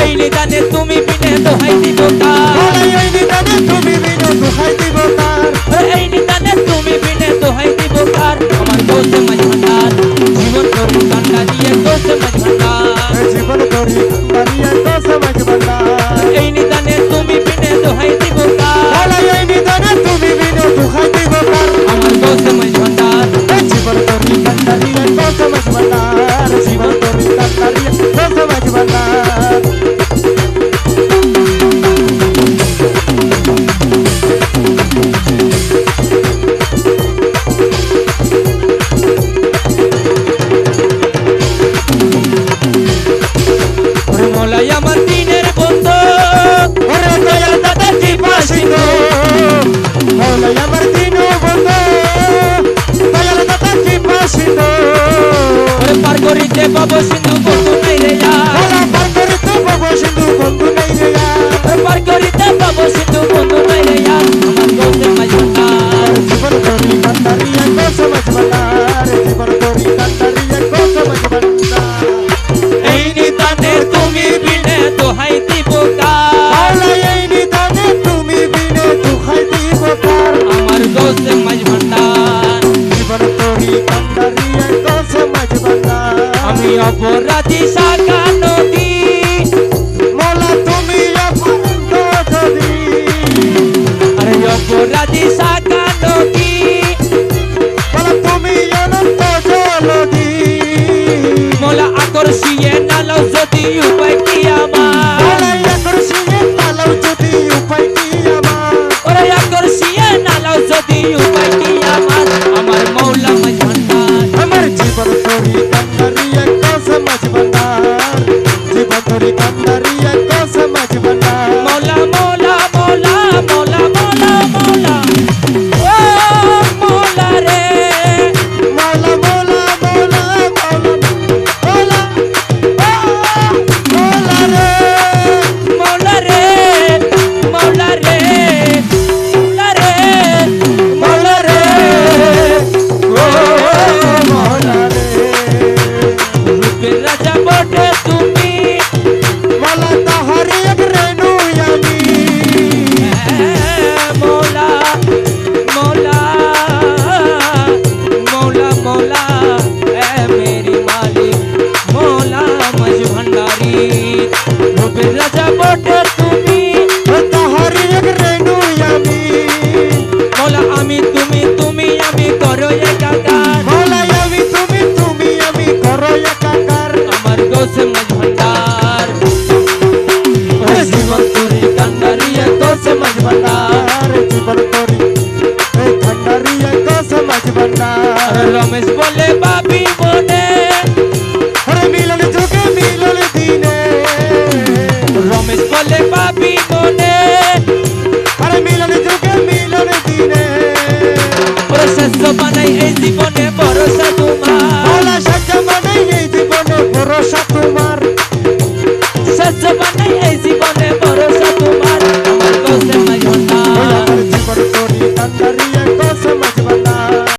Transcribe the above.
এই নিদানে তুমি বিনে দোহাই দিব কার এই নিদানে তুমি বিনে দোহাই দিব কার এই নিদানে তুমি বিনে দোহাই দিব কার আমার দোষে মাঝ ভান্ডার জীবন করি কান্না দিয়ে দোষে মাঝ ভান্ডার জীবন করি কান্না দিয়ে দোষে মাঝ ভান্ডার এই নিদানে তুমি বিনে দোহাই দিব কার এই নিদানে তুমি বিনে দোহাই দিব কার আমার দোষে মাঝ ভান্ডার জীবন করি কান্না দিয়ে দোষে মাঝ ভান্ডার জীবন করি কান্না দিয়ে দোষে মাঝ ভান্ডার মোলাই আমার দিনের বন্ধু ওরে দয়াল দাদা টিপাসিনো মোলাই আমার দিন বন্ধু দয়াল দাদা টিপাসিনো ওরে পার করিতে পাবো সিন্ধু বন্ধু নাই রে ওলা পার করিতে পাবো সিন্ধু বন্ধু নাই রে পার করিতে পাবো সিন্ধু বন্ধু নাই রে আমার দোষে মাঝ ভান্ডার জীবন করি কান্না দিয়ে দোষে মাঝ ভান্ডার জীবন করি কান্না দিয়ে দোষে মাঝ ভান্ডার এই নিদানে তুমি বিনে দোহাই দিব কার এই নিদানে তুমি বিনে দোহাই দিব কার আমার দোষে মাঝ ভান্ডার জীবন করি কান্না দিয়ে দোষে মাঝ ভান্ডার আমি অপরাধী শাখা নদী মোলা তুমি অপরাধ যদি আরে অপরাধী শাখা নদী মোলা তুমি অনন্ত জলদি মোলা আকর্ষিয়ে নালো যদি উপায় কি আমার মোলা আকর্ষিয়ে নালাও যদি উপায় কি আমার ওরে আকর্ষিয়ে নালো যদি উপায় কি আমার আমার মৌলা মাঝ ভান্ডার আমার জীবন করি কান্না দিয়ে দোষে মাঝ ভান্ডার জীবন করি কান্না দিয়ে দোষে মাঝ ভান্ডার মৌলা মৌলা মৌলা মৌলা মৌলা মৌলা ও মৌলা রে মোলা মোলা মোলা মোলা মোলা মোলা রে মৌলা রে মৌলা রে মৌলা রে মৌলা রে ও মোলা রে রূপের রাজা বটে তুমি মোলা তাহারি এক রেণু আমি মৌলা মৌলা মৌলা মৌলা এ মেরি মালিক মৌলা মাঝ ভান্ডারি রূপের রাজা বটে তুমি তাহারি এক রেণু আমি মৌলা আমি তুমি তুমি আমি করো একাকার মোলা আমি তুমি আমি করো একাকার আমার দোষে মাঝ ভান্ডার ওরে জীবন করি কান্ডারি দোষে মাঝ ভান্ডার জীবন করি এই ঠান্ডারি দোষে মাঝ ভান্ডার রমেশ বলে বাবি বনে আরে মিলন যুগে মিলন দিনে রমেশ বলে বাবি বনে আরে মিলন যুগে মিলন দিনে ওরে শেষ বানাই এই জীবনে ভরসা তোমার মোলা সাজা মানে এই জীবনে ভরসা তোমার